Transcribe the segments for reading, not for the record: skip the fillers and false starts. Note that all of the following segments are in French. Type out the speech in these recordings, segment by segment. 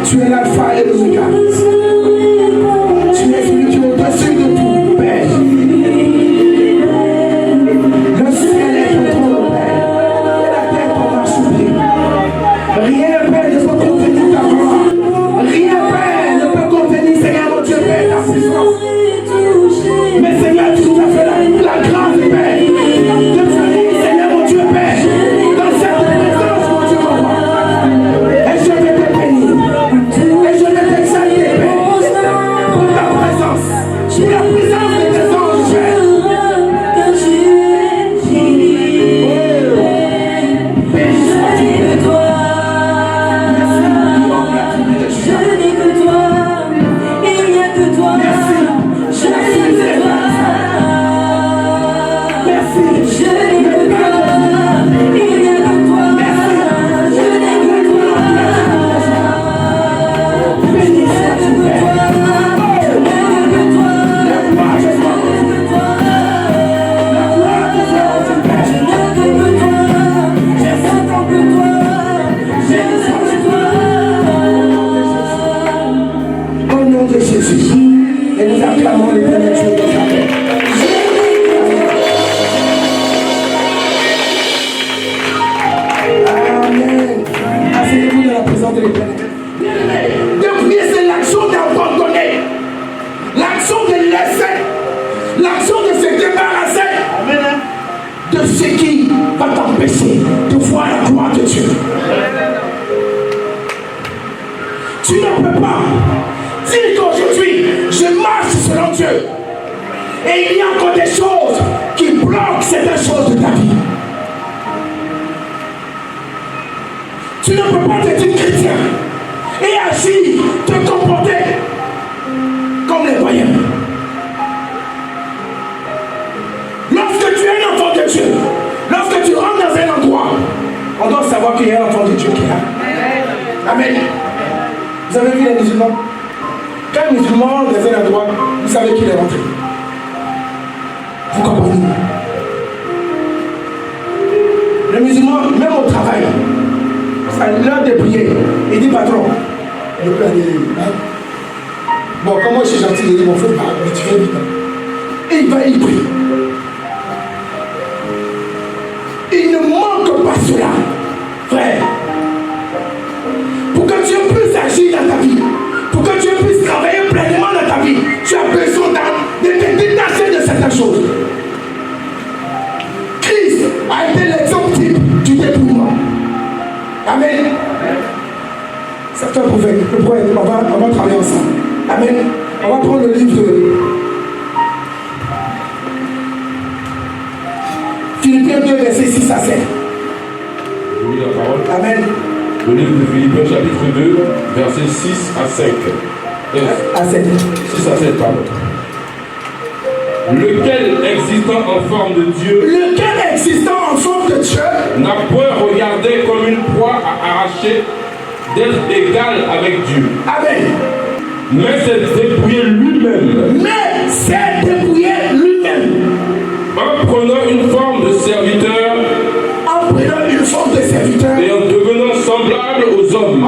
Tu es l'alpha et l'oméga. Tu es celui qui est au-dessus de tout, Père. Le ciel est ton trône, Père. Et la terre ton marchepied. Rien, Père, ne peut contenir ta gloire. Rien, Père, ne peut contenir, Seigneur mon Dieu, Père, ta puissance. Mais Seigneur, tu nous as fait la grâce, Père, de venir, Seigneur mon Dieu, Père, dans cette présence, mon Dieu, mon roi. Et je vais te bénir. Et je vais t'exalter, Père, pour ta présence, pour la présence de tes anges, Père. Béni sois-tu, Père. Et nous acclamons l'éternel Dieu de sa paix. Amen. Asseyez-vous dans la présence de l'éternel. De prier, c'est l'action d'abandonner, l'action de laisser, l'action de se débarrasser de ce qui va t'empêcher de voir la gloire de Dieu. Tu ne peux pas dire qu'aujourd'hui, je marche selon Dieu. Et il y a encore des choses qui bloquent certaines choses de ta vie. Tu ne peux pas te dire chrétien et agir, te comporter comme les voyants. Lorsque tu es un enfant de Dieu, lorsque tu rentres dans un endroit, on doit savoir qu'il y a un enfant de Dieu qui est là. Amen. Vous avez vu les musulmans? Quand un musulman dans un endroit, vous savez qu'il est rentré. Vous comprenez? Le musulman, même au travail, à l'heure de prier, il dit patron, je peux aller. Hein? Bon, comme moi je suis gentil, il dit mon frère, mais tu fais vite. Et il va y prier. Il ne manque pas cela, frère. Pour que Dieu puisse agir dans ta vie, pour que Dieu puisse travailler pleinement dans ta vie, tu as besoin de te détacher de certaines choses. Christ a été l'exemple type du dépouillement. Amen. Certains prophètes, on va travailler ensemble. Amen. On va prendre le livre de Philippiens 2, versets 6 à 7. Je lis la parole. Amen. Le livre de Philippiens, chapitre 2, versets 6 à 5. À 7. 6 à 7, pardon. Lequel existant en forme de Dieu, n'a point regardé comme une proie à arracher d'être égal avec Dieu. Amen. Mais s'est dépouillé lui-même. En prenant une forme de serviteur. Et en devenant semblable aux hommes.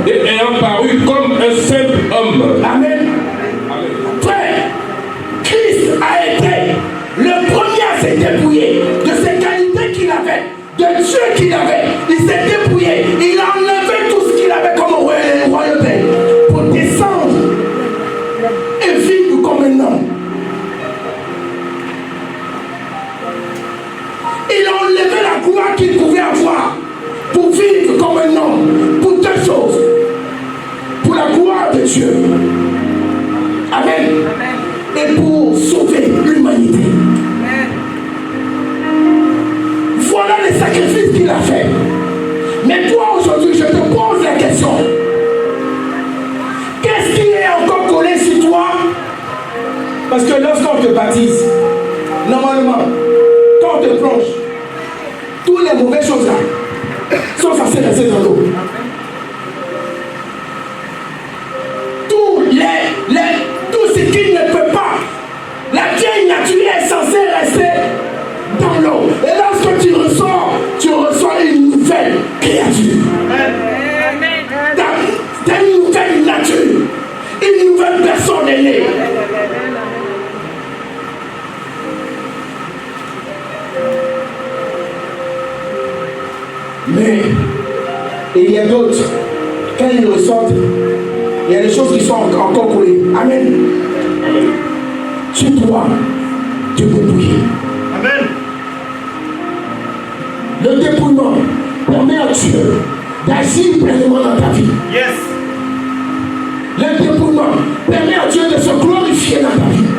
Et ayant paru comme un simple homme. Amen. Frère, Christ a été le premier à se dépouiller de ses qualités qu'il avait, de Dieu qu'il avait. Il s'est dépouillé, il a enlevé tout ce qu'il avait comme royauté pour descendre et vivre comme un homme. Il a enlevé la gloire qu'il pouvait avoir pour vivre comme un homme, pour deux choses. Pour la gloire de Dieu. Amen. Et pour sauver l'humanité. Voilà les sacrifices qu'il a fait. Mais toi aujourd'hui, je te pose la question. Qu'est-ce qui est encore collé sur toi? Parce que lorsqu'on te baptise, normalement, quand on te plonge, toutes les mauvaises choses là sont censées rester dans l'eau. Tout ce qui ne peut pas, la vieille nature est censée rester dans l'eau. Et lorsque tu reçois une nouvelle créature. Ta d'une nouvelle nature. Une nouvelle personne est née. Mais il y a d'autres, quand ils ressortent, il y a des choses qui sont encore collées. Amen. Tu dois te dépouiller. Amen. Le dépouillement permet à Dieu d'agir pleinement dans ta vie. Yes. Le dépouillement permet à Dieu de se glorifier dans ta vie.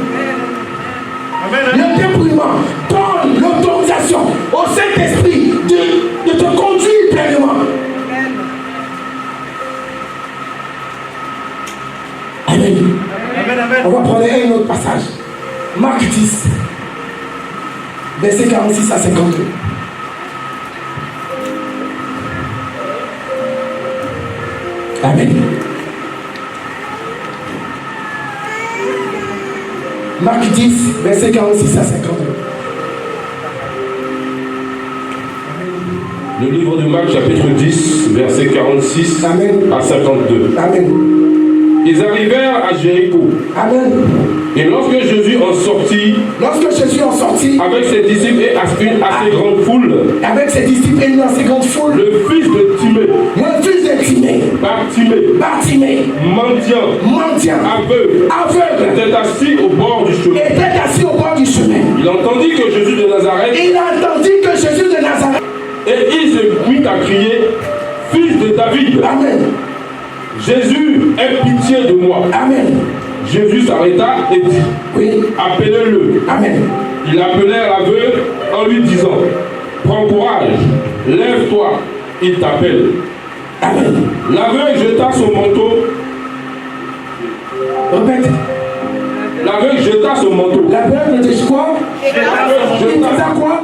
Amen. Le dépouillement donne l'autorisation au Saint-Esprit de te conduire pleinement. Amen. Amen. Amen. On va prendre un autre passage. Marc 10, verset 46 à 52. Amen. Marc 10, verset 46 à 52. Le livre de Marc, chapitre 10, verset 46 Amen. à 52. Amen. Ils arrivèrent à Jéricho. Amen. Et lorsque Jésus en sortit, avec ses disciples et une assez grande foule, le fils de Timée, Bartimée, mendiant, aveugle, était assis au bord du chemin. Il entendit que Jésus de Nazareth, et il se mit à crier, Fils de David, Amen. Jésus, aie pitié de moi. Amen. Jésus s'arrêta et dit, oui, appelez-le. Amen. Il appelait l'aveugle en lui disant, prends courage, lève-toi, il t'appelle. Amen. L'aveugle jeta son manteau. Répète. L'aveugle jeta son manteau. L'aveugle faisait quoi? Il faisait quoi?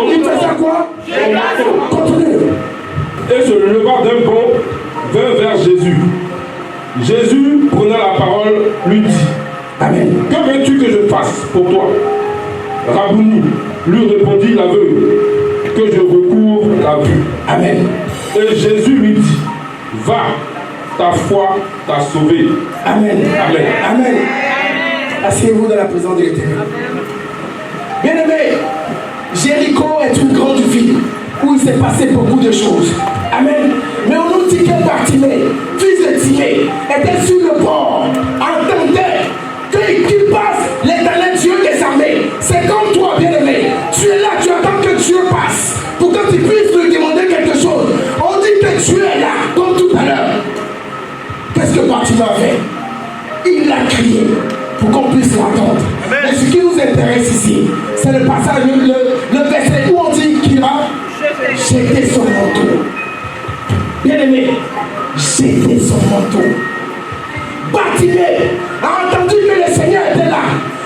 Il faisait quoi? Continue. Et se leva d'un bond, vint vers Jésus. Jésus, prenant la parole, lui dit, Amen. Que veux-tu que je fasse pour toi? Rabouni, lui répondit l'aveugle, que je recouvre la vue. Amen. Et Jésus lui dit, va, ta foi t'a sauvé. Amen. Amen. Amen. Asseyez-vous dans la présence de l'Éternel. Bien-aimé, Jéricho est une grande ville où il s'est passé beaucoup de choses. Amen. Mais on nous dit que Bartimée, fils de Timée, était sur le port, entendait qu'il passe l'Éternel Dieu des armées. C'est comme toi, bien-aimé. Tu es là, tu attends que Dieu passe pour que tu puisses lui demander quelque chose. On dit que Dieu est là, comme tout à l'heure. Qu'est-ce que Bartimée a fait? Il a crié pour qu'on puisse l'entendre. Mais ce qui nous intéresse ici, c'est le passage, le verset où on dit qu'il a jeté son manteau. Bien-aimé, jeté son manteau. Bartimée a entendu que le Seigneur était là.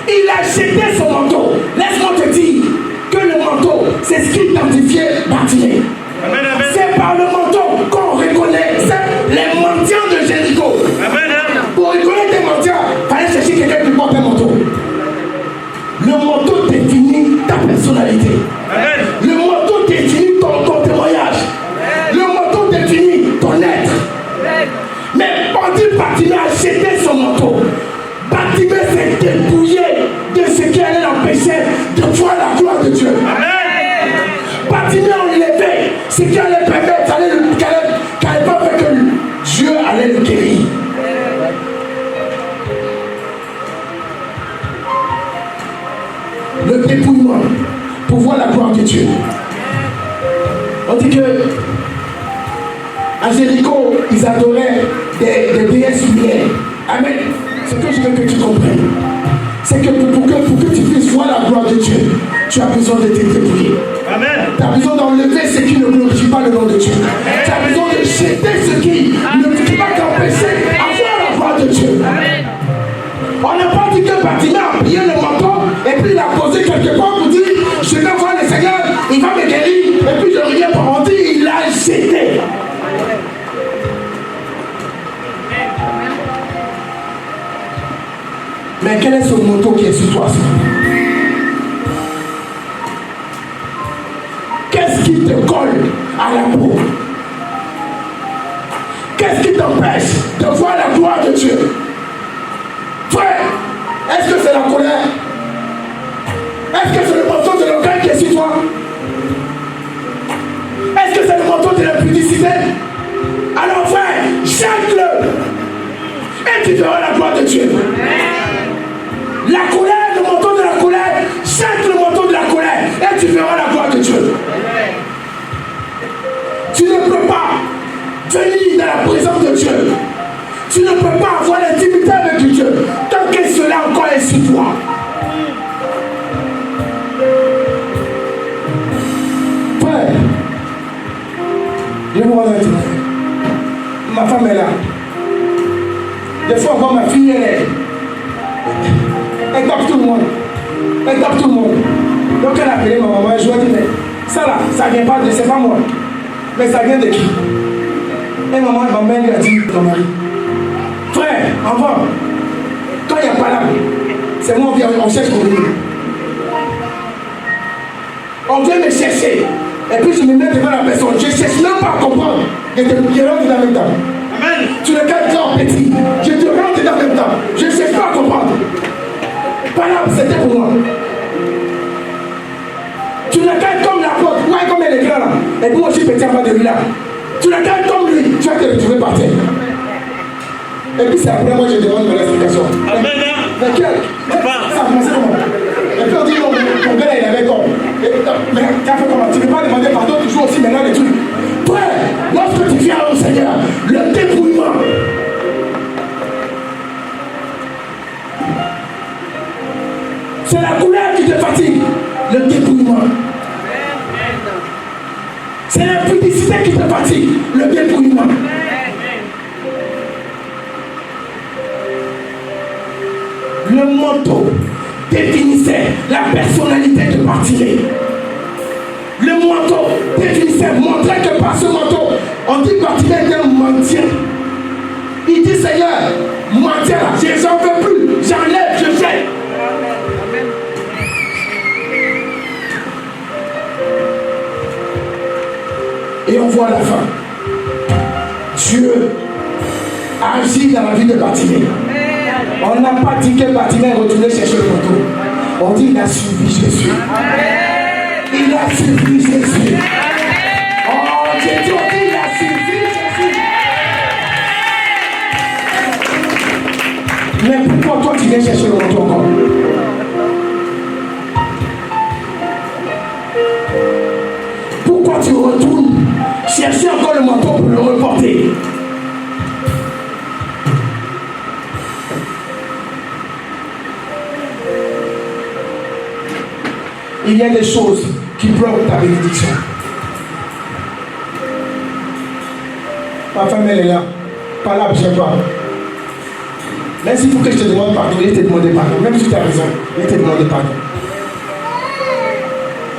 Il a jeté son manteau. Laisse-moi te dire que le manteau, c'est ce qui identifiait Bartimée. C'est par le manteau qu'on reconnaissait les mendiants de Jéricho. Pour reconnaître des mendiants, il fallait chercher quelqu'un qui porte un manteau. Le manteau définit ta personnalité. Amen. Le manteau définit ton témoignage. Amen. Le manteau définit ton être. Amen. Mais pendant Bartimée a jeté son manteau, Bartimée s'est dépouillé de ce qui allait l'empêcher de voir la gloire de Dieu. Amen. Bartimée a enlevé ce qui allait permettre, qui allait pas faire que Dieu allait le guérir. Le dépouillement pour voir la gloire de Dieu. On dit que à Jéricho, ils adoraient des déesses lumières. Amen. Ce que je veux que tu comprennes, c'est que pour que tu puisses voir la gloire de Dieu, tu as besoin de te dépouiller. Amen. Tu as besoin d'enlever ce qui ne glorifie pas le nom de Dieu. Amen. Tu as besoin de jeter ce qui ne peut pas t'empêcher à voir la gloire de Dieu. Amen. On n'a pas dit que Bartimée a plié le manteau et puis il a posé quelque part pour dire je vais voir le Seigneur, il va me guérir et puis je reviens pour dire il l'a jeté. Mais quel est ce manteau qui est sur toi? Qu'est-ce qui te colle à la peau? Qu'est-ce qui t'empêche de voir la gloire de Dieu? Frère, est-ce que c'est la colère? Est-ce que c'est le manteau de l'orgueil qui est sur toi? Est-ce que c'est le manteau de l'impudicité? Alors frère, jette-le et tu verras la gloire de Dieu. La colère, le manteau de la colère, jette le manteau de la colère et tu verras la gloire de Dieu. Tu ne peux pas venir dans la présence de Dieu. Tu ne peux pas avoir l'intimité avec Dieu tant que cela encore est sur toi. Frère, je vous remercie. Ma femme est là. Des fois encore ma fille elle tape tout le monde. Elle tape tout le monde. Donc elle a appelé ma maman et je lui ai dit, mais ça là, ça vient pas de, c'est pas moi. Mais ça vient de qui? Et maman, ma mère lui a dit, ton mari. Frère, enfant, quand il n'y a pas là, c'est moi, on cherche pour venir. On vient me chercher. Et puis je me mets devant la personne. Je ne cherche même pas à comprendre. Je rentre dans le même temps. Amen. Tu le calmes grand petit. Je te rentre dans le même temps. Je ne cherche pas à comprendre. Pas là, c'était pour moi. Tu le calmes comme la porte. Moi, comme elle est grande là. Et puis moi, je suis petit en bas de lui là. Tu le calmes comme lui. Tu vas te retrouver par terre. Et puis c'est après moi, je demande mon explication. Amen. Mais quel? Ça a commencé comment? Et puis on dit, non, ton gars il avait comme. Mais tu as fait comment? Tu ne peux pas demander pardon toujours aussi maintenant les trucs. Frère, lorsque tu viens au Seigneur, le dépouillement. C'est la couleur qui te fatigue. Le dépouillement. C'est l'impudicité qui te fatigue. Le dépouillement. Le manteau définissait la personnalité de Bartimée. Le manteau définissait, montrait que par ce manteau, on dit que Bartimée était un mendiant. Il dit Seigneur, mendiant là, j'en veux plus, j'enlève, je jette. Et on voit la fin. Dieu agit dans la vie de Bartimée. On n'a pas dit que Bartimée est retourné chercher le manteau. On dit qu'il a suivi Jésus. Il a suivi Jésus. Oh, Jésus, on dit qu'il a suivi Jésus. Mais pourquoi toi tu viens chercher le manteau encore? Pourquoi tu retournes chercher encore le manteau pour le reporter? Il y a des choses qui bloquent ta bénédiction. Ma femme elle est là. Pas là, je ne sais pas. Même s'il faut que je te demande pardon, je te demande pardon. Même si tu as raison, je te demande pardon.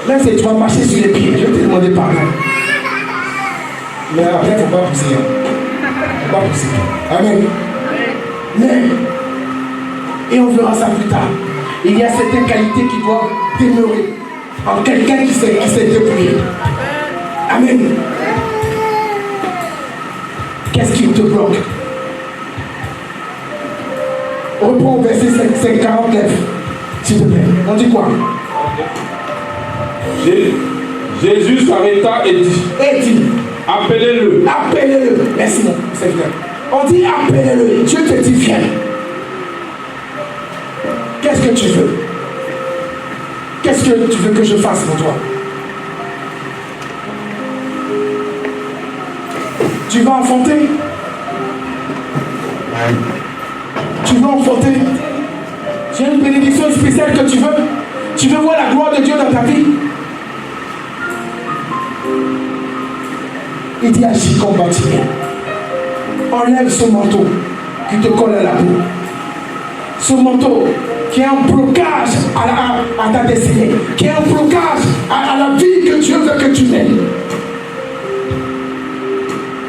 Même si tu vas marcher sur les pieds, je te demande pardon. Mais après, il ne faut pas pousser. Il ne faut pas pousser. Amen. Mais, et on verra ça plus tard. Il y a certaines qualités qui doivent demeurer en quelqu'un qui s'est dépouillé. Amen. Qu'est-ce qui te bloque? Reprends au verset 49, s'il te plaît. On dit quoi? Jésus s'arrêta et dit, appelez-le. Appelez-le. Merci mon Seigneur. On dit appelez-le. Dieu te dit viens. Qu'est-ce que tu veux? Qu'est-ce que tu veux que je fasse pour toi? Tu vas enfanter? Tu veux enfanter? J'ai une bénédiction spéciale que tu veux? Tu veux voir la gloire de Dieu dans ta vie? Il dit agis comme Bartimée. Enlève ce manteau qui te colle à la peau. Ce manteau qui est un blocage à ta destinée, qui est un blocage à la vie que Dieu veut que tu mènes.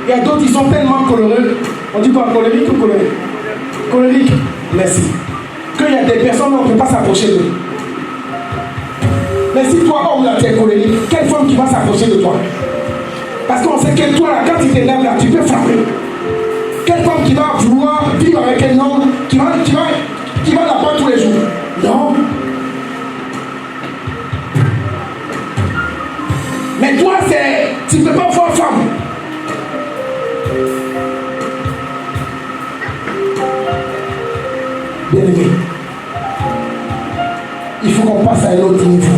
Il y a d'autres qui sont tellement colorés. On dit quoi? Colérique ou colérique? Colérique. Merci. Qu'il y a des personnes où on ne peut pas s'approcher d'eux. Mais si toi, homme là, tu es colérique, quelle femme qui va s'approcher de toi? Parce qu'on sait que toi, là, quand tu t'énerves là, tu peux frapper. Quelle femme qui va vouloir vivre avec un homme qui va la voir tous les jours? Non. Mais toi, tu ne peux pas voir femme. Bien-aimé, il faut qu'on passe à un autre niveau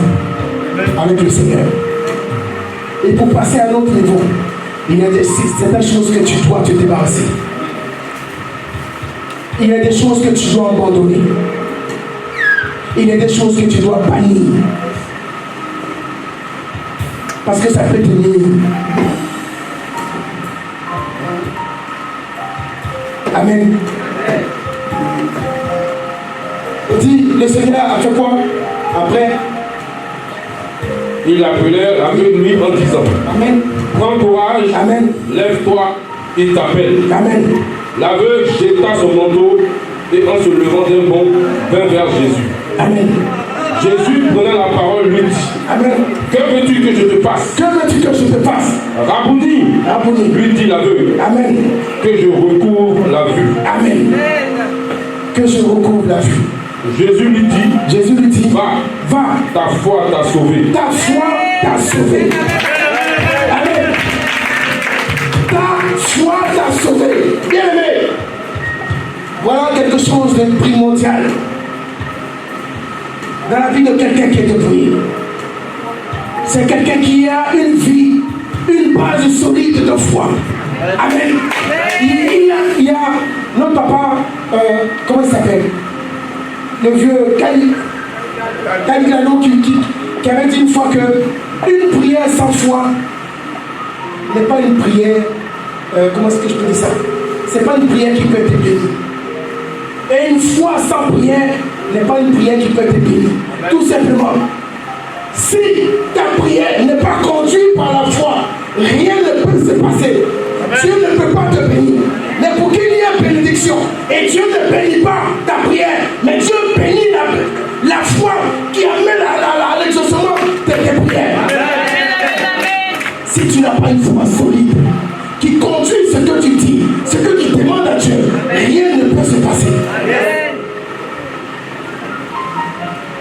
avec le Seigneur. Et pour passer à un autre niveau, il y a certaines choses que tu dois te débarrasser. Il y a des choses que tu dois abandonner. Il y a des choses que tu dois bannir. Parce que ça peut te nuire. Amen. Dis, le Seigneur a fait quoi? Après, il appelait l'aveugle lui en disant: Amen. Prends courage, Amen. Lève-toi, il t'appelle. Amen. L'aveugle jeta son manteau et en se levant d'un bond, vint vers Jésus. Amen. Jésus, prenant la parole, lui dit: Amen. Que veux-tu que je te fasse? Que veux-tu que je te fasse? Rabouni, Rabouni. lui dit l'aveugle. Amen. Que je recouvre la vue. Amen. Que je recouvre la vue. Jésus lui dit: Va, ta foi t'a sauvé. Ta foi t'a sauvé. Amen. Ta foi t'a sauvé. Bien aimé. Voilà quelque chose de primordial dans la vie de quelqu'un qui est dépouillé. C'est quelqu'un qui a une vie, une base solide de foi. Amen. Il y a notre papa, comment il s'appelle? Le vieux Kaligrano qui avait dit une fois que une prière sans foi n'est pas une prière, comment est-ce que je peux dire ça? C'est pas une prière qui peut être bénie. Et une foi sans prière n'est pas une prière qui peut être bénie. Tout simplement. Si ta prière n'est pas conduite par la foi, rien ne peut se passer. Dieu ne peut pas te bénir. Mais pour qu'il y ait bénédiction, et Dieu ne bénit pas ta prière, mais Dieu bénit la foi qui amène à l'exaucement de tes prières. Si tu n'as pas une foi solide, qui conduit ce que tu dis, ce que tu demandes à Dieu, rien ne peut se passer.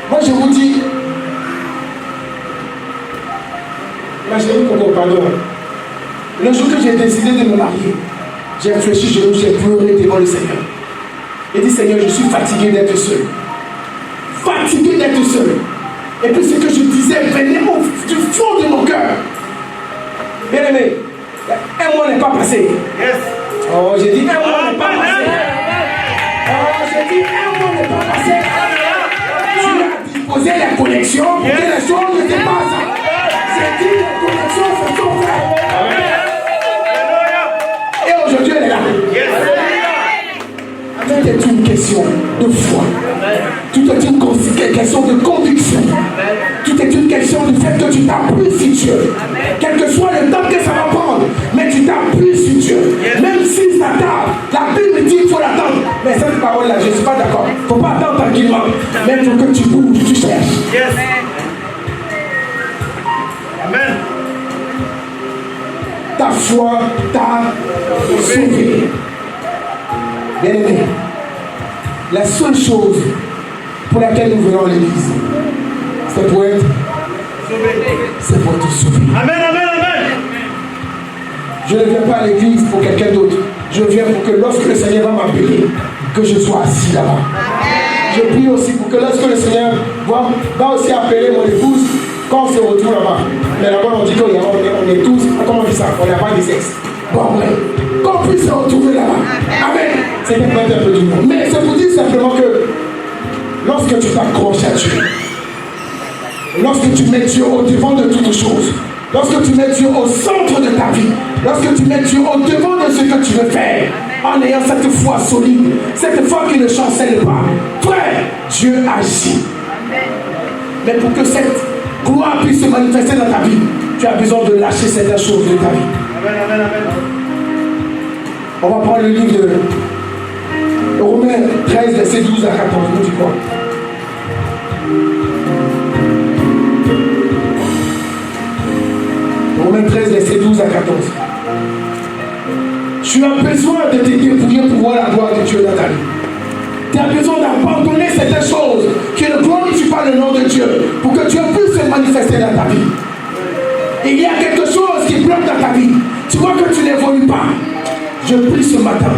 Moi je vous dis, imaginez qu'on pardon. Le jour que j'ai décidé de me marier, j'ai réfléchi, j'ai pleuré devant le Seigneur. J'ai dit: Seigneur, je suis fatigué d'être seul. Fatigué d'être seul. Et puis ce que je disais venait du fond de mon cœur. Bien aimé, un mois n'est pas passé. Yes. Oh, j'ai dit un mois n'est pas passé. Oh, j'ai dit un mois n'est pas passé. Tu as disposé la connexion pour que les choses ne se passent. J'ai dit les connexions se sont faites. Et aujourd'hui elle est là. Tout est une question de foi. Tout est une question de conviction. Tout est une question du fait que tu t'appuies sur Dieu. Quel que soit le temps que ça va prendre, mais tu t'appuies sur Dieu. Même si ça tarde, la Bible dit qu'il faut l'attendre. Mais cette parole-là, je ne suis pas d'accord. Il ne faut pas attendre tranquillement. Mais il faut que tu bouges, tu cherches. Yes. Amen. Ta foi t'a sauvé. Bien aimé, la seule chose pour laquelle nous venons à l'église, c'est pour être sauvé. Amen, amen, amen. Je ne viens pas à l'église pour quelqu'un d'autre. Je viens pour que lorsque le Seigneur va m'appeler, que je sois assis là-bas. Je prie aussi pour que lorsque le Seigneur va aussi appeler mon épouse, quand on se retrouve là-bas. Mais là-bas, on dit qu'on est tous, comment on dit ça? On n'a pas de sexe. Bon, ouais. Qu'on puisse se retrouver là-bas. Amen. C'est peut-être un peu du monde. Mais c'est pour dire simplement que lorsque tu t'accroches à Dieu, lorsque tu mets Dieu au devant de toutes choses, lorsque tu mets Dieu au centre de ta vie, lorsque tu mets Dieu au devant de ce que tu veux faire, en ayant cette foi solide, cette foi qui ne chancelle pas, frère, Dieu agit. Mais pour que cette gloire puisse se manifester dans ta vie, tu as besoin de lâcher certaines choses de ta vie. Amen, amen, amen. On va prendre le livre de Romains 13, verset 12 à 14. Nous dit quoi? Romains 13, verset 12 à 14. Tu as besoin de te dépouiller manifester dans ta vie. Il y a quelque chose qui bloque dans ta vie. Tu vois que tu n'évolues pas. Je prie ce matin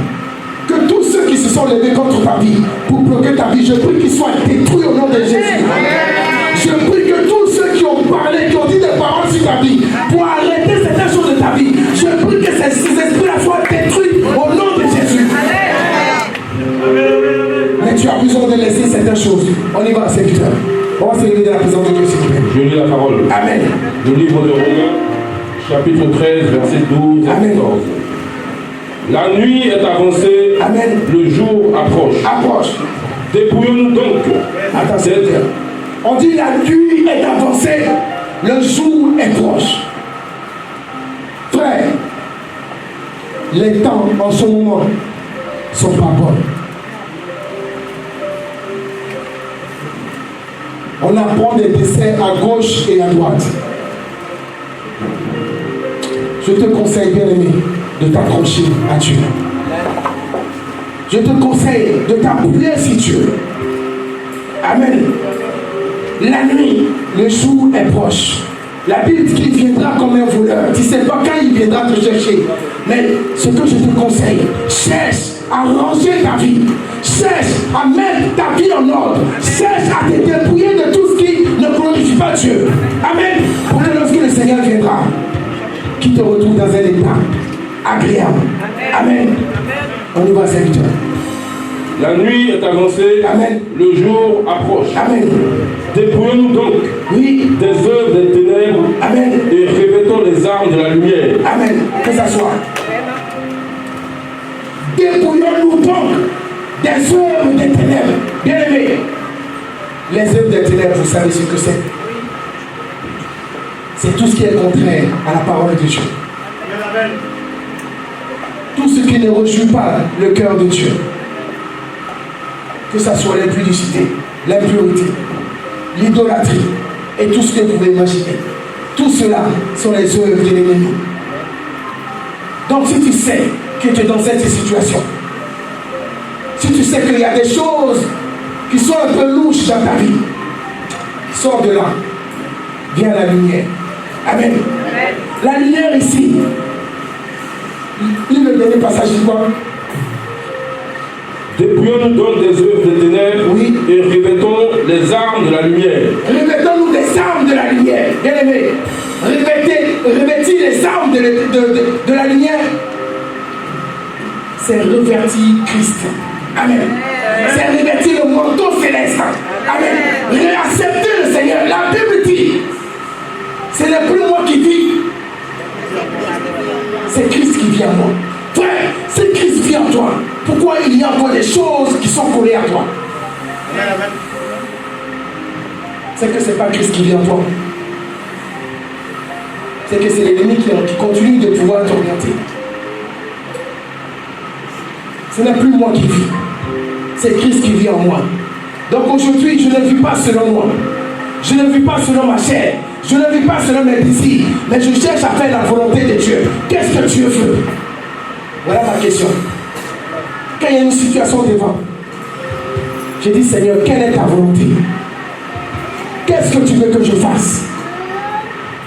que tous ceux qui se sont levés contre ta vie pour bloquer ta vie, je prie qu'ils soient détruits au nom de Jésus. Je prie que tous ceux qui ont parlé, qui ont dit des paroles sur ta vie pour arrêter certaines choses de ta vie, je prie que ces esprits-là soient détruits au nom de Jésus. Mais tu as besoin de laisser certaines choses. On y va, serviteur. On va se lever dans la présence de Dieu, s'il vous plaît. Je lis la parole. Amen. Le livre de Romains, chapitre 13, verset 12 et 14. La nuit est avancée, Amen. Le jour approche. Approche. Dépouillons-nous donc. Attention. On dit la nuit est avancée, le jour est proche. Frère, les temps en ce moment sont pas bons. On apprend des décès à gauche et à droite. Je te conseille, bien aimé, de t'accrocher à Dieu. Je te conseille de t'appuyer sur Dieu. Amen. La nuit, le jour est proche. La Bible dit qu'il viendra comme un voleur. Tu ne sais pas quand il viendra te chercher. Mais ce que je te conseille, cherche à ranger ta vie. Cherche à mettre ta vie en ordre. Cherche à te dépouiller de tout ce qui ne glorifie pas Dieu. Amen. Pour que lorsque le Seigneur viendra, qu'il te retrouve dans un état agréable. Amen. On y va, serviteur. La nuit est avancée, Amen. Le jour approche. Amen. Dépouillons-nous donc Oui. des œuvres des ténèbres. Amen. Et revêtons les armes de la lumière. Amen. Que ça soit. Dépouillons-nous donc des œuvres des ténèbres. Bien aimé, les œuvres des ténèbres, vous savez ce que c'est. C'est tout ce qui est contraire à la parole de Dieu. Amen. Tout ce qui ne réjouit pas le cœur de Dieu. Que ce soit l'impudicité, l'impureté, l'idolâtrie et tout ce que vous pouvez imaginer. Tout cela sont les œuvres de l'ennemi. Donc si tu sais que tu es dans cette situation, si tu sais qu'il y a des choses qui sont un peu louches dans ta vie, sors de là, viens à la lumière. Amen. Amen. La lumière ici, lis le dernier passage du quoi? Dépouillons-nous donc des œuvres des ténèbres, oui, et revêtons les armes de la lumière. Revêtons-nous des armes de la lumière. Bien aimé, revêtir les armes de la lumière, c'est revêtir Christ. Amen. C'est revêtir le manteau céleste. Amen. Réaccepter le Seigneur. La Bible dit, ce n'est plus moi qui vis, c'est Christ qui vit en moi. Frère, si Christ vit en toi, pourquoi il y a encore des choses qui sont collées à toi? C'est que ce n'est pas Christ qui vit en toi. C'est que c'est l'ennemi qui continue de pouvoir t'orienter. Ce n'est plus moi qui vis, c'est Christ qui vit en moi. Donc aujourd'hui, je ne vis pas selon moi. Je ne vis pas selon ma chair. Je ne vis pas selon mes désirs. Mais je cherche à faire la volonté de Dieu. Qu'est-ce que Dieu veut? Voilà ma question. Quand il y a une situation devant, je dis, Seigneur, quelle est ta volonté? Qu'est-ce que tu veux que je fasse?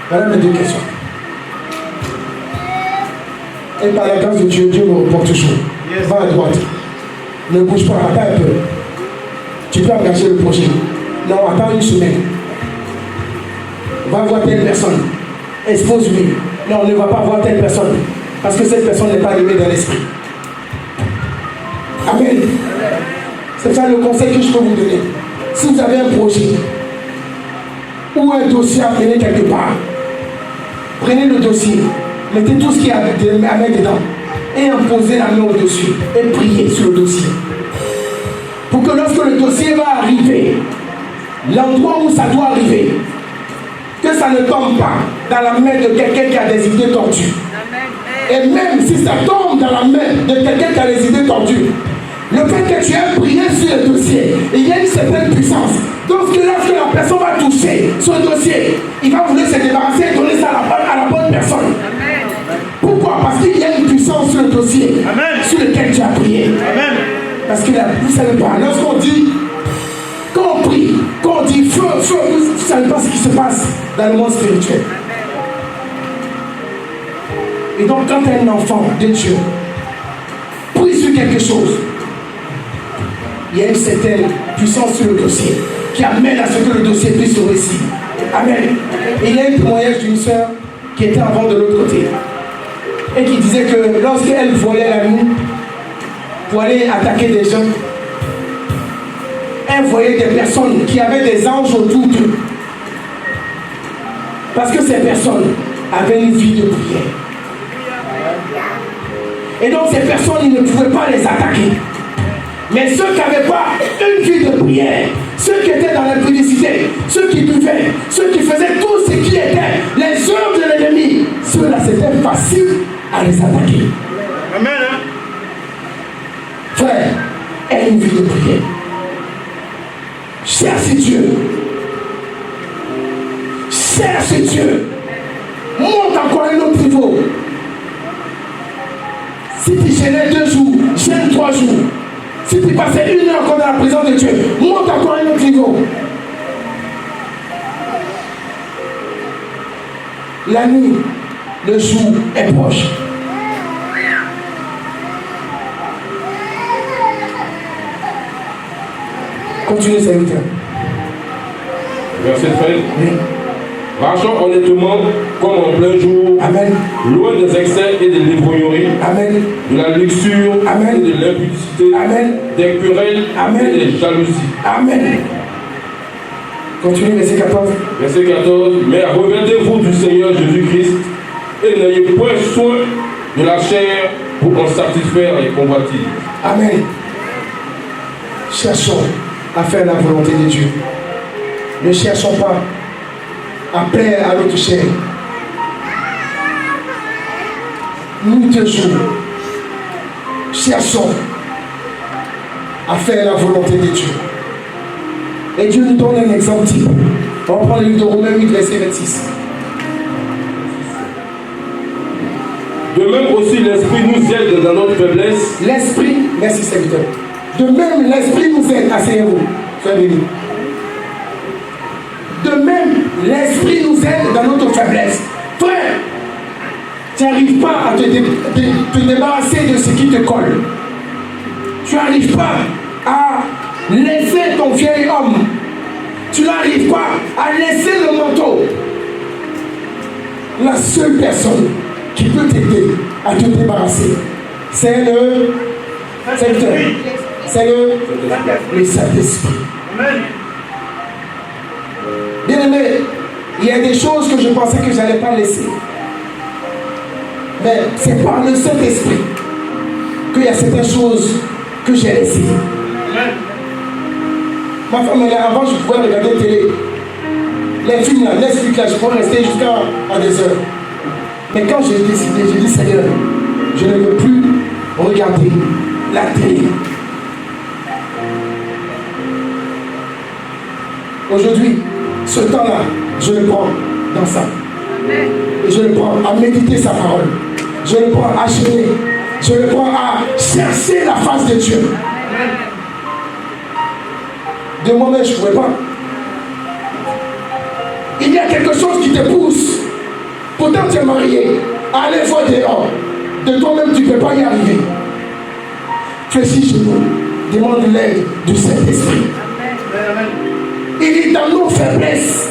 Voilà mes deux questions. Et par la grâce de Dieu, Dieu me répond toujours. Va à droite. Ne bouge pas, attends un peu. Tu peux engager le projet. Non, attends une semaine. Va voir telle personne. Expose-lui. Non, on ne va pas voir telle personne. Parce que cette personne n'est pas allumée dans l'esprit. Amen. C'est ça le conseil que je peux vous donner. Si vous avez un projet ou un dossier à mener quelque part, prenez le dossier, mettez tout ce qu'il y a à mettre dedans et imposez la main au dossier et priez sur le dossier. Pour que lorsque le dossier va arriver, l'endroit où ça doit arriver, que ça ne tombe pas dans la main de quelqu'un qui a des idées tordues. Et même si ça tombe dans la main de quelqu'un qui a des idées tordues, le fait que tu aies prié sur le dossier, il y a une certaine puissance. Donc lorsque la personne va toucher ce dossier, il va vouloir se débarrasser et donner ça à la bonne personne. Pourquoi? Parce qu'il y a une puissance sur le dossier. Amen. Sur lequel tu as prié. Amen. Parce que vous ne savez pas, lorsqu'on dit, quand on prie, quand on dit Vous ne savez pas ce qui se passe dans le monde spirituel. Et donc, quand un enfant de Dieu prie sur quelque chose, il y a une certaine puissance sur le dossier qui amène à ce que le dossier puisse se réussir. Amen. Et il y a un témoignage d'une soeur qui était avant de l'autre côté et qui disait que lorsqu'elle volait la nuit pour aller attaquer des gens, elle voyait des personnes qui avaient des anges autour d'eux. Parce que ces personnes avaient une vie de prière. Et donc ces personnes, ils ne pouvaient pas les attaquer. Mais ceux qui n'avaient pas une vie de prière, ceux qui étaient dans l'impudicité, ceux qui buvaient, ceux qui faisaient tout ce qui était les œuvres de l'ennemi, ceux-là, c'était facile à les attaquer. Amen. Frère, aie une vie de prière. Cherche Dieu. Cherche Dieu. Monte encore un autre niveau. Si tu gênais 2 jours, gêne 3 jours. Si tu passais 1 heure encore dans la présence de Dieu, monte encore un autre niveau. La nuit, le jour est proche. Continuez, serviteur. Verset 13. Oui. Marchons honnêtement comme en plein jour, Amen. loin des excès et de l'ivrognerie, Amen. de la luxure Amen. et de l'impudicité, Amen. des querelles Amen. et des jalousies. Amen. Continuez, verset 14. Verset 14. Mais revêtez-vous du Seigneur Jésus-Christ et n'ayez point soin de la chair pour en satisfaire les convoitises. Amen. Cherchons à faire la volonté de Dieu. Ne cherchons pas à plaire à notre chair. Nous toujours cherchons à faire la volonté de Dieu. Et Dieu nous donne un exemple type. On va prendre le livre de Romains 8, verset 26. De même aussi l'Esprit nous aide dans notre faiblesse. L'Esprit, merci serviteur. De même, l'Esprit nous aide. Asseyez-vous. Soyez bénis. De même, l'Esprit nous aide dans notre faiblesse. Frère, tu n'arrives pas à te débarrasser de ce qui te colle. Tu n'arrives pas à laisser ton vieil homme. Tu n'arrives pas à laisser le manteau. La seule personne qui peut t'aider à te débarrasser, c'est le Saint-Esprit. Amen. Bien aimé, il y a des choses que je pensais que je n'allais pas laisser. Mais c'est par le Saint-Esprit qu'il y a certaines choses que j'ai laissées. Amen. Ma femme, avant, je pouvais regarder la télé. Les films là, Netflix là, je pouvais rester jusqu'à des heures. Mais quand j'ai décidé, j'ai dit Seigneur, je ne veux plus regarder la télé. Aujourd'hui, ce temps-là, je le prends dans ça. Et je le prends à méditer sa parole. Je le prends à jeûner. Je le prends à chercher la face de Dieu. De moi-même, je ne pouvais pas. Il y a quelque chose qui te pousse. Pourtant, tu es marié. À aller voir dehors. De toi-même, tu ne peux pas y arriver. Fais-y chez nous. Demande l'aide du Saint-Esprit. Il est dans nos faiblesses.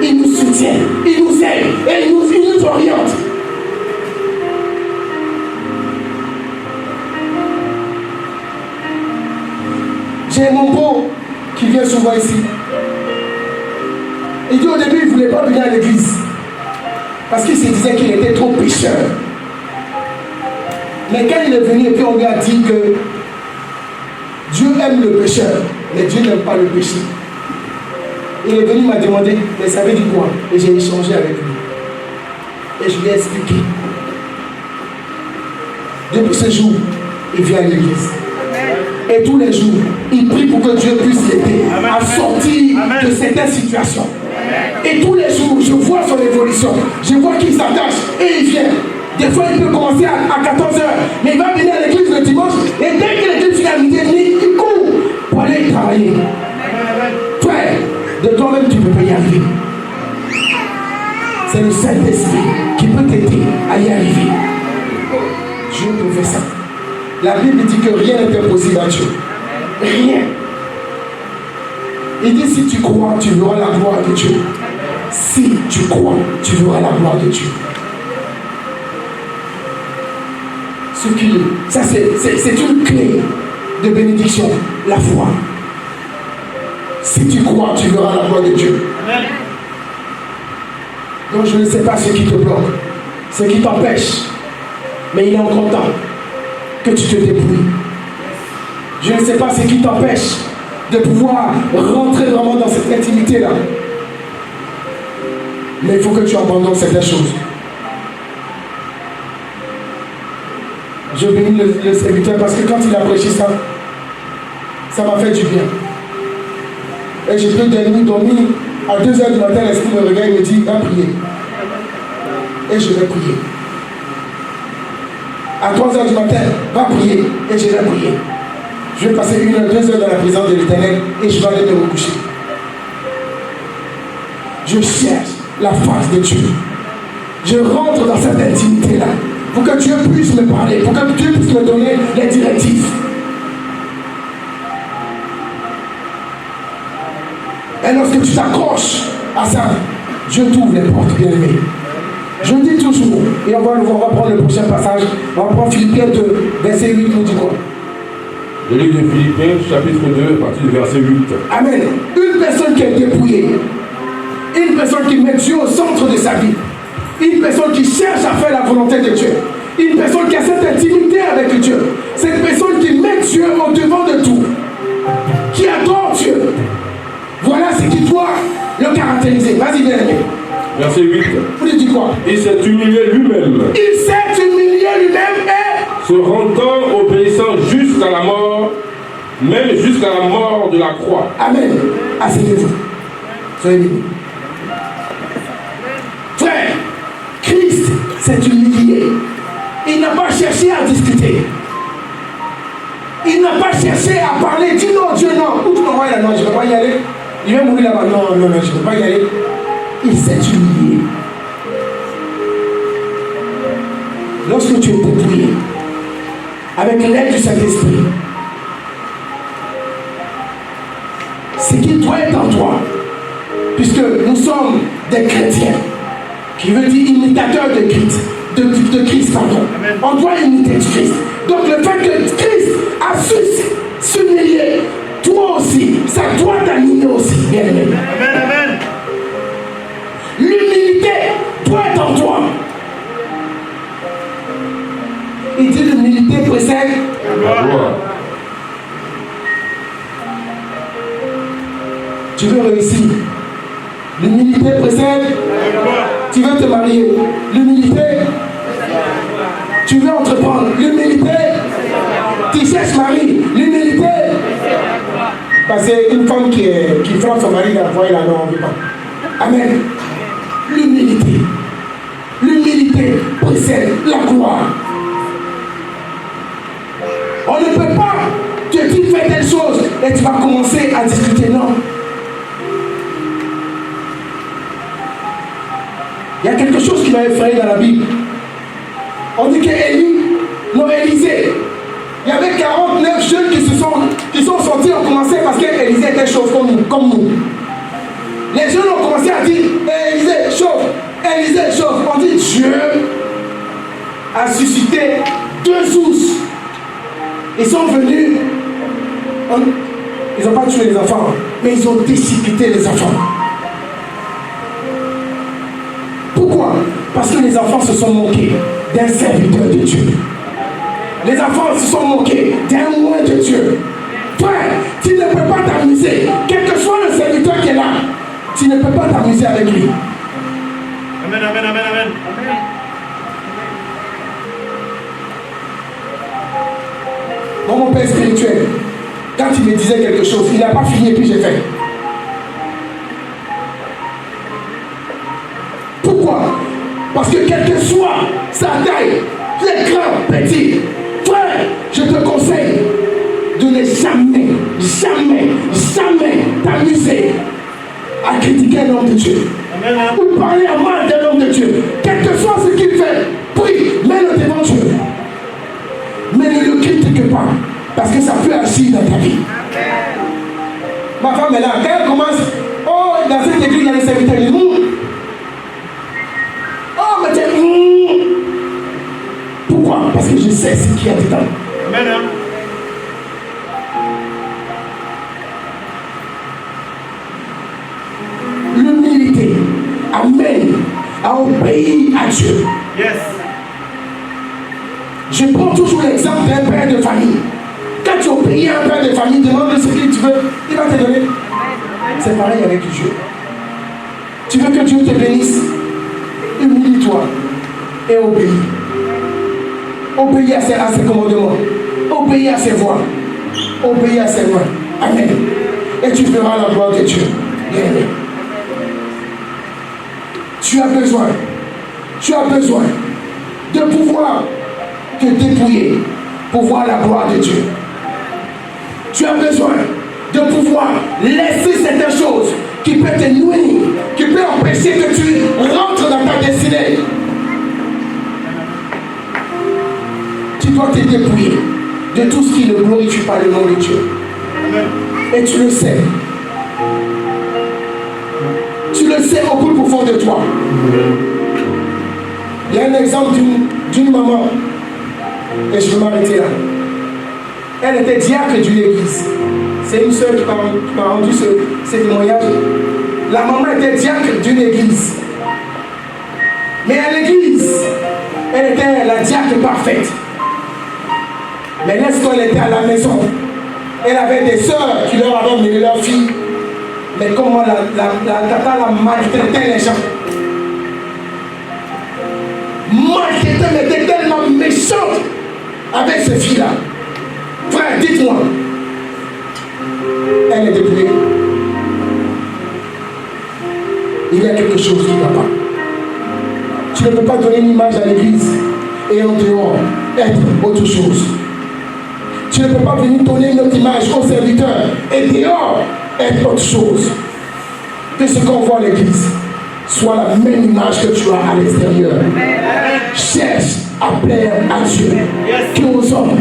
Il nous soutient. Il nous aide. Et il nous oriente. J'ai mon beau qui vient souvent ici. Il dit au début, il ne voulait pas venir à l'église. Parce qu'il se disait qu'il était trop pécheur. Mais quand il est venu et puis on lui a dit que Dieu aime le pécheur, mais Dieu n'aime pas le péché. Il est venu, il m'a demandé, mais ça veut dire quoi? Et j'ai échangé avec lui. Et je lui ai expliqué. Depuis ce jour, il vient à l'église. Et tous les jours, il prie pour que Dieu puisse l'aider à sortir de certaines situations. Et tous les jours, je vois son évolution. Je vois qu'il s'attache et il vient. Des fois, il peut commencer à 14h, mais il va venir à l'église le dimanche. Et dès que l'église finit à midi, il court pour aller travailler. Frère, de arriver. C'est le Saint-Esprit qui peut t'aider à y arriver. Dieu te fait ça. La Bible dit que rien n'est impossible à Dieu. Rien. Il dit si tu crois, tu verras la gloire de Dieu. Si tu crois, tu verras la gloire de Dieu. Ça c'est une clé de bénédiction, la foi. Si tu crois, tu verras la gloire de Dieu. Amen. Donc je ne sais pas ce qui te bloque, ce qui t'empêche, mais il est encore temps que tu te débrouilles. Je ne sais pas ce qui t'empêche de pouvoir rentrer vraiment dans cette intimité-là. Mais il faut que tu abandonnes certaines choses. Je bénis le serviteur parce que quand il a prêché ça, ça m'a fait du bien. Et je peux dormir à 2h du matin, l'esprit me regarde et me dit, va prier. Et je vais prier. À 3h du matin, va prier. Et je vais prier. Je vais passer 1 heure, 2 heures dans la présence de l'Éternel et je vais aller me recoucher. Je cherche la face de Dieu. Je rentre dans cette intimité-là pour que Dieu puisse me parler, pour que Dieu puisse me donner les directives. Et lorsque tu t'accroches à ça, Dieu t'ouvre les portes, bien-aimés. Je dis toujours, et on va prendre le prochain passage, on va prendre Philippiens 2, verset 8, nous dit quoi? Le livre de Philippiens, chapitre 2, à partir du verset 8. Amen. Une personne qui est dépouillée, une personne qui met Dieu au centre de sa vie, une personne qui cherche à faire la volonté de Dieu, une personne qui a cette intimité avec Dieu, cette personne qui met Dieu au devant de tout, qui adore Dieu. Voilà ce qui doit le caractériser. Vas-y, bien-aimé. Verset 8. Vous lui dites quoi? Il s'est humilié lui-même. Il s'est humilié lui-même et se rendant obéissant jusqu'à la mort, même jusqu'à la mort de la croix. Amen. Asseyez-vous. Soyez bénis. Frère, Christ s'est humilié. Il n'a pas cherché à discuter. Il n'a pas cherché à parler. Dis non, Dieu, non. Où tu m'envoies là? Non, je ne vais pas y aller. Il va mourir là-bas. Non, non, non, je ne vais pas y aller. Il s'est humilié. Lorsque tu es dépouillé, avec l'aide du Saint-Esprit, ce qui doit être en toi, puisque nous sommes des chrétiens, qui veut dire imitateurs de Christ, de Christ, pardon. Amen. On doit imiter Christ. Donc le fait que Christ a su s'humilier, toi aussi, ça doit t'animer aussi, bien aimé. Amen, amen. L'humilité doit être en toi. Il dit l'humilité précède la gloire. Tu veux réussir. L'humilité précède. Tu veux te marier. L'humilité. Tu veux entreprendre. L'humilité. Tu cherches mari. L'humilité. Parce qu'une femme qui frappe son mari dans la voie, là, non, on ne veut pas. Amen. L'humilité. L'humilité précède la gloire. On ne peut pas te dire fais telle chose et tu vas commencer à discuter. Non. Il y a quelque chose qui m'a effrayé dans la Bible. On dit qu'Élisée, il y avait 49 jeunes qui sont sortis, ont commencé parce qu'Élisée était chauve comme nous. Les jeunes ont commencé à dire Élisée chauve, Élisée chauve. On dit Dieu a suscité 2 ours. Ils sont venus, ils n'ont pas tué les enfants, mais ils ont déchiqueté les enfants. Pourquoi? Parce que les enfants se sont moqués d'un serviteur de Dieu. Les enfants se sont moqués d'un loin de Dieu. Frère, tu ne peux pas t'amuser. Quel que soit le serviteur qui est là, tu ne peux pas t'amuser avec lui. Amen, amen, amen, amen. Mon père spirituel, quand il me disait quelque chose, il n'a pas fini et puis j'ai fait. Pourquoi? Parce que quelle que soit sa taille, les grands, petits, frère, je te conseille de ne jamais t'amuser à critiquer un homme de Dieu. Amen. Ou parler à mal d'un homme de Dieu. Quel que soit ce qu'il fait, prie, mets-le devant Dieu. Mais ne le critique pas, parce que ça peut agir dans ta vie. Ma femme est là, quand elle commence, oh, dans cette église, il y a des serviteurs, il dit, oh, mais tiens, pourquoi? Parce que je sais ce qu'il y a dedans. Amen. L'humilité amène à obéir à Dieu. Yes. Je prends toujours l'exemple d'un père de famille. Quand tu obéis à un père de famille, demande ce que tu veux, il va te donner. C'est pareil avec Dieu. Tu veux que Dieu te bénisse? Humilie-toi et obéis. Obéis à ses commandements. Obéis à ses voies. Obéis à ses voies. Amen. Et tu verras la gloire de Dieu. Bien-aimé. Tu as besoin de pouvoir te dépouiller pour voir la gloire de Dieu. Tu as besoin de pouvoir laisser certaines choses qui peuvent te nuire, qui peuvent empêcher que tu rentres dans ta destinée. Tu dois te dépouiller de tout ce qui ne glorifie pas le nom de Dieu. Et tu le sais. Tu le sais au plus profond de toi. Il y a un exemple d'une maman, et je vais m'arrêter là. Elle était diacre d'une église. C'est une soeur qui m'a rendu ce témoignage. La maman était diacre d'une église. Mais à l'église, elle était la diacre parfaite. Mais lorsqu'elle était à la maison, elle avait des sœurs qui leur avaient mené leur fille. Mais comment la tata la maltraitait les gens. Maltraitait, mais était tellement méchante avec ces filles-là. Frère, dites-moi, elle est dépouillée. Il y a quelque chose qui ne va pas. Tu ne peux pas donner une image à l'église et en dehors être autre chose. Tu ne peux pas venir donner une autre image aux serviteurs et dehors être autre chose. Que ce qu'on voit à l'église soit la même image que tu as à l'extérieur. Cherche à plaire à Dieu qu'aux hommes.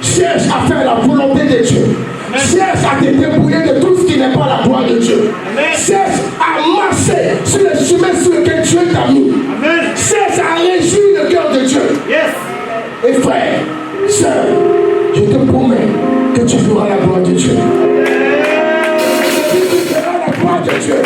Cherche à faire la volonté de Dieu. Cherche à te débrouiller de tout ce qui n'est pas la gloire de Dieu. Cherche à marcher sur le chemin sur lequel Dieu t'a mis. Cherche à régir le cœur de Dieu. Et frère, sœur, je te promets que tu feras la gloire de Dieu. Tu feras la gloire de Dieu.